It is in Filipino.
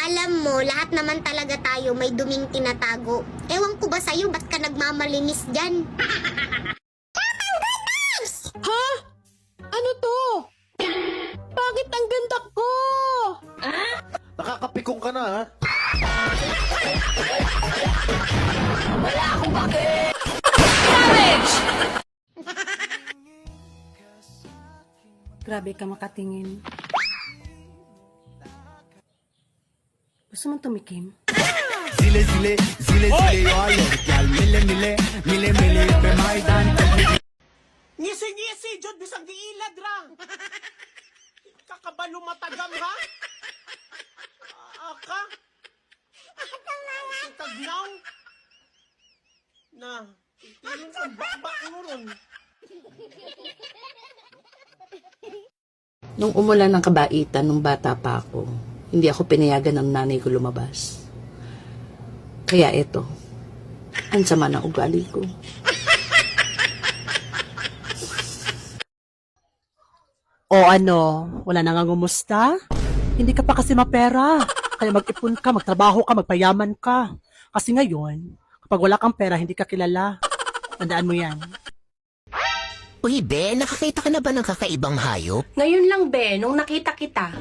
Alam mo, lahat naman talaga tayo may duming tinatago. Ewan ko ba sa'yo, ba't ka nagmamalinis dyan? Ha? Ano to? Bakit ang ganda ko? Nakakapikong ka na, ha? Grabe ka makatingin. Gusto mong tumikim? Zile zile, zile zile, yo ayor gal, mile mile, mile mile, pe maidan. Ngisi-ngisi, Jod, bisang giilad ra. Kakabalo matagam, ha? Aka? Kagnaw? Na, itilon sa bakbak mo ron. Nung umulan ng kabaitan, nung bata pa ako, hindi ako pinayagan ng nanay ko lumabas. Kaya eto, ang sama ng ugali ko. O ano, wala nang ngumusta? Hindi ka pa kasi mapera. Kaya mag-ipon ka, magtrabaho ka, magpayaman ka. Kasi ngayon, kapag wala kang pera, hindi ka kilala. Tandaan mo yan. Uy, Be, nakakita ka na ba ng kakaibang hayop? Ngayon lang, Be, nung nakita kita.